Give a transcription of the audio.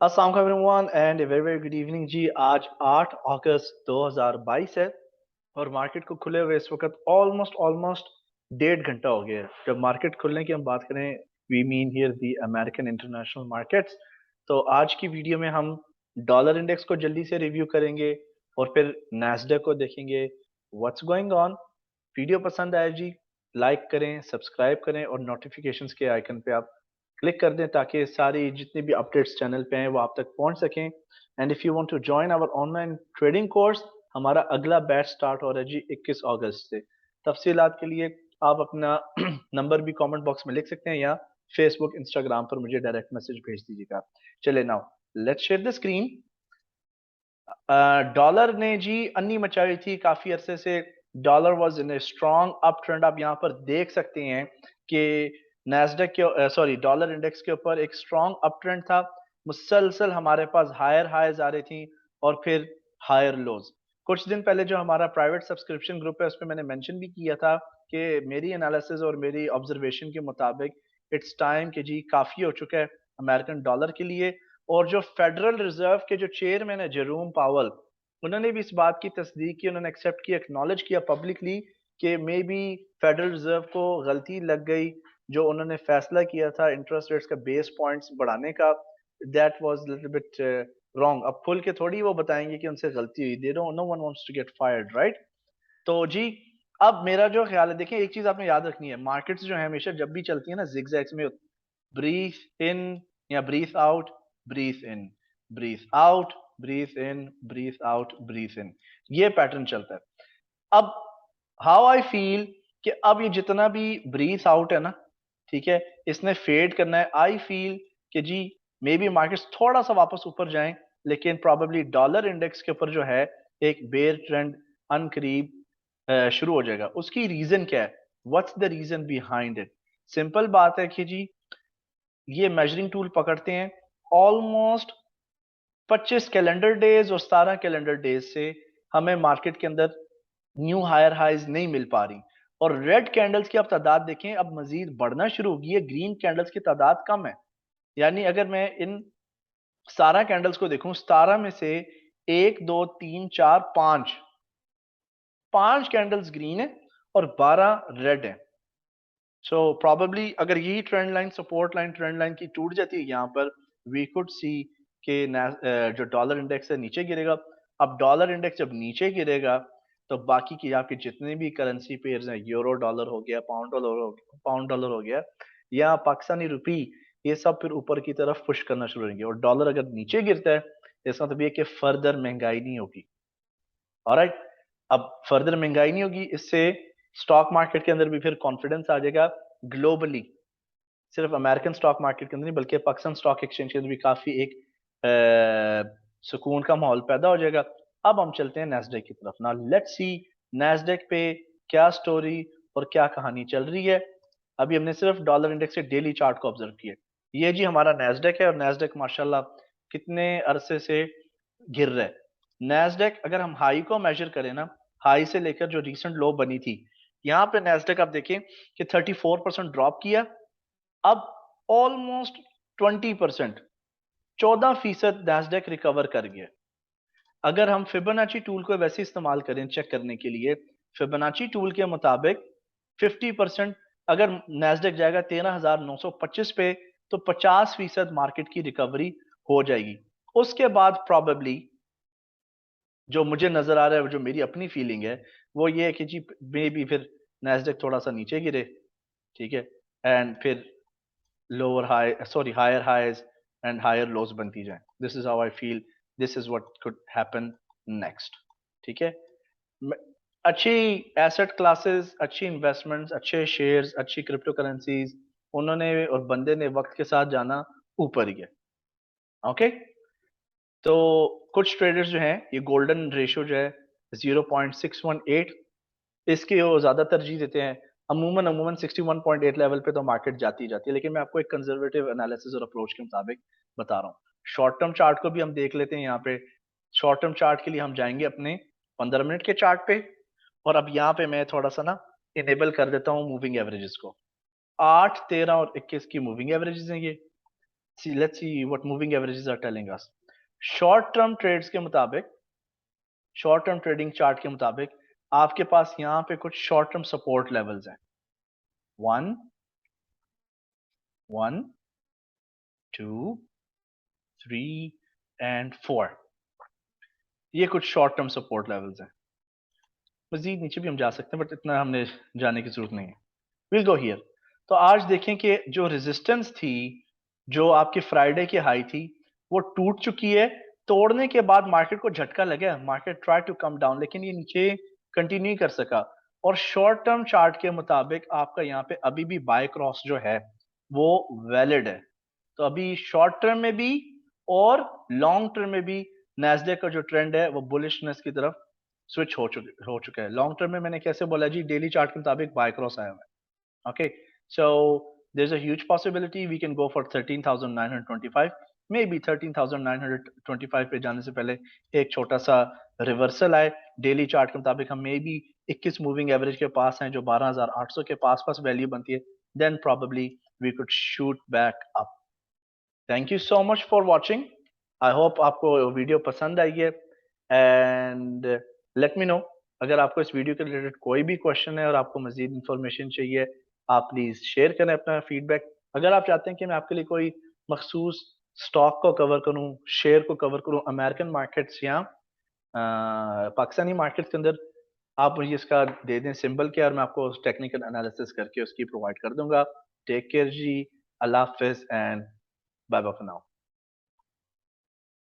अस्सलाम वालेकुम everyone and very very good evening जी। आज 8 अगस्त 2022 है और मार्केट को खुले हुए इस वक्त ऑलमोस्ट ऑलमोस्ट 1.5 घंटा हो गया है। जब मार्केट खुलने की हम बात करें, we mean here the American international markets. तो आज की वीडियो में हम डॉलर इंडेक्स को जल्दी से रिव्यू करेंगे और फिर नैस्डैक को देखेंगे व्हाट्स गोइंग ऑन। वीडियो पसंद आए जी, लाइक करें, सब्सक्राइब करें और नोटिफिकेशंस के आइकन पे आप क्लिक कर दें ताकि सारी जितनी भी अपडेट्स चैनल पे हैं वो आप तक पहुंच सकें। And if you want to join our online trading course, हमारा अगला बैच स्टार्ट हो रहा है जी 21 अगस्त से। तफसीलात के लिए आप अपना नंबर भी कमेंट बॉक्स में लिख सकते हैं या फेसबुक इंस्टाग्राम पर मुझे डायरेक्ट मैसेज भेज दीजिएगा। चले now let's share the screen. Dollar ने जी अन्नी मचाई थी काफी अरसे से। Dollar was in a strong up trend. आप यहाँ पर देख सकते हैं कि नैस्डैक के डॉलर इंडेक्स के ऊपर एक स्ट्रॉन्ग अप ट्रेंड था। मुसलसल हमारे पास हायर हाईज आ रही थी और फिर हायर लोज। कुछ दिन पहले जो हमारा प्राइवेट सब्सक्रिप्शन ग्रुप है उस पर मैंने मेंशन भी किया था कि मेरी एनालिसिस और मेरी ऑब्जर्वेशन के मुताबिक इट्स टाइम कि जी काफी हो चुका है अमेरिकन डॉलर के लिए। और जो फेडरल रिजर्व के जो चेयरमैन है जेरोम पावल, उन्होंने भी इस बात की तस्दीक की, उन्होंने एक्सेप्ट किया, एक्नॉलेज किया पब्लिकली कि मे बी फेडरल रिजर्व को गलती लग गई जो उन्होंने फैसला किया था इंटरेस्ट रेट्स का बेस पॉइंट्स बढ़ाने का। That was little bit wrong. अब खुल के थोड़ी वो बताएंगे कि उनसे गलती हुई। They don't, no one wants to get fired, right? तो जी अब मेरा जो ख्याल है, देखिए एक चीज आपने याद रखनी है, मार्केट्स जो है हमेशा जब भी चलती है ना जिगजैग्स में, ब्रीथ इन या ब्रीथ आउट, ब्रीथ इन, ब्रीथ आउट, ब्रीथ इन, ब्रीथ आउट, ब्रीथ इन, ये पैटर्न चलता है। अब हाउ आई फील कि अब ये जितना भी ब्रीथ आउट है ना, ठीक है, इसने फेड करना है। आई फील कि जी मे बी मार्केट्स थोड़ा सा वापस ऊपर जाएं, लेकिन प्रॉबेबली डॉलर इंडेक्स के ऊपर जो है एक बेयर ट्रेंड अनकरीब शुरू हो जाएगा। उसकी रीजन क्या है? What's the reason behind it? Simple बात है कि जी ये मेजरिंग टूल पकड़ते हैं ऑलमोस्ट 25 कैलेंडर डेज और 17 कैलेंडर डेज से हमें मार्केट के अंदर न्यू हायर हाइज नहीं मिल पा रही। और रेड कैंडल्स की आप तादाद देखें अब मजीद बढ़ना शुरू होगी है, ग्रीन कैंडल्स की तादाद कम है। यानी अगर मैं इन 17 कैंडल्स को देखूं, 17 में से 1 2 3 4 5, 5 कैंडल्स ग्रीन है और 12 रेड है। सो प्रोबेबली अगर यही trend line, support line, trend line की टूट जाती है यहाँ पर, वी कुड सी के जो डॉलर इंडेक्स है नीचे गिरेगा। अब डॉलर इंडेक्स जब नीचे गिरेगा तो बाकी की आपके जितने भी करेंसी पेयर्स हैं, यूरो डॉलर हो गया, पाउंड डॉलर हो गया या पाकिस्तानी रुपी, ये सब फिर ऊपर की तरफ पुश करना शुरू होंगे। और डॉलर अगर नीचे गिरता है इसका मतलब ये कि फर्दर महंगाई नहीं होगी। ऑलराइट, अब फर्दर महंगाई नहीं होगी, इससे स्टॉक मार्केट के अंदर भी फिर कॉन्फिडेंस आ जाएगा ग्लोबली। सिर्फ अमेरिकन स्टॉक मार्केट के अंदर नहीं बल्कि पाकिस्तान स्टॉक एक्सचेंज के अंदर भी काफी एक सुकून का माहौल पैदा हो जाएगा। अब हम चलते हैं नैस्डैक की तरफ ना। लेट्स सी नैस्डैक पे क्या स्टोरी और क्या कहानी चल रही है। अभी हमने सिर्फ डॉलर इंडेक्स के डेली चार्ट को ऑब्जर्व किया। ये जी हमारा नैस्डैक है और नैस्डैक माशाल्लाह कितने अरसे से गिर रहा है। नैस्डैक अगर हम हाई को मेजर करें ना, हाई से लेकर जो रिसेंट लो बनी थी, यहाँ पे नैस्डैक आप देखें कि 34% ड्रॉप किया। अब ऑलमोस्ट 20%, 14% नैस्डैक रिकवर कर गया। अगर हम फिबोनाची टूल को वैसे इस्तेमाल करें चेक करने के लिए, फिबोनाची टूल के मुताबिक 50%, अगर नैस्डैक जाएगा 13,925 पे तो 50% मार्केट की रिकवरी हो जाएगी। उसके बाद प्रॉबेबली जो मुझे नजर आ रहा है, जो मेरी अपनी फीलिंग है, वो ये है कि जी मे बी फिर नैस्डैक थोड़ा सा नीचे गिरे, ठीक है, एंड फिर lower high, sorry higher highs and higher lows बनती जाए। This is how I feel, this is what could happen next, ठीक है। म- अच्छी एसेट क्लासेस, अच्छी इन्वेस्टमेंट्स, अच्छे शेयर्स, अच्छी क्रिप्टो करेंसीज, उन्होंने और बंदे ने वक्त के साथ जाना ऊपर ही है। ओके, तो कुछ ट्रेडर्स जो हैं ये गोल्डन रेशियो जो है 0.618, इसकी वो ज्यादा तरजीह देते हैं। अमूमन अमूमन 61.8 लेवल पे तो मार्केट जाती ही जाती है, लेकिन मैं आपको एक कंजर्वेटिव एनालिसिस और अप्रोच के मुताबिक बता रहा हूँ। शॉर्ट टर्म चार्ट को भी हम देख लेते हैं। यहाँ पे शॉर्ट टर्म चार्ट के लिए हम जाएंगे अपने 15 मिनट के चार्ट पे। और अब यहाँ पे मैं थोड़ा सा ना इनेबल कर देता हूँ मूविंग एवरेजेस को। 8 13 और 21 की मूविंग एवरेजेस हैं ये। let's see what moving averages are telling us. Short term trades के मुताबिक, शॉर्ट टर्म ट्रेडिंग चार्ट के मुताबिक आपके पास यहां पे कुछ शॉर्ट टर्म सपोर्ट लेवल्स हैं. 1 1 2 3 एंड 4. ये कुछ शॉर्ट टर्म सपोर्ट लेवल्स हैं. मजीद नीचे भी हम जा सकते हैं बट इतना हमने जाने की जरूरत नहीं है. Will go here. तो आज देखें कि जो रेजिस्टेंस थी, जो आपकी फ्राइडे की हाई थी, वो टूट चुकी है. तोड़ने के बाद मार्केट को झटका लगा, market try to come down, लेकिन ये नीचे कंटिन्यू कर सका. और शॉर्ट टर्म चार्ट के मुताबिक आपका यहाँ पे अभी भी बाय क्रॉस जो है वो वैलिड है. तो अभी शॉर्ट टर्म में भी और लॉन्ग टर्म में भी नैस्डैक का जो ट्रेंड है वो बुलिशनेस की तरफ स्विच हो चुका है. लॉन्ग टर्म में मैंने कैसे बोला जी, डेली चार्ट के मुताबिक बाय क्रॉस आया हुआ है. Okay, so there's a huge possibility we can go for 13,925, maybe 13,925 पे जाने से पहले एक छोटा सा रिवर्सल आए. डेली चार्ट के मुताबिक हम मे बी 21 मूविंग एवरेज के पास हैं, जो 12,800 के पास पास वैल्यू बनती है. Then probably we could shoot back up. Thank you so much for watching. I hope आपको वीडियो पसंद आई है. एंड लेट मी नो अगर आपको इस वीडियो के रिलेटेड कोई भी क्वेश्चन है और आपको मजीद इंफॉर्मेशन चाहिए, आप प्लीज शेयर करें अपना फीडबैक. अगर आप चाहते हैं कि मैं आपके लिए कोई मखसूस स्टॉक को कवर करूं, शेयर को कवर करूं, अमेरिकन मार्केट्स या पाकिस्तानी मार्केट्स के अंदर, आप मुझे इसका दे दें सिंबल के, और मैं आपको टेक्निकल एनालिसिस करके उसकी प्रोवाइड कर दूंगा. टेक केयर जी, अल्लाह हाफिज and bye bye for now.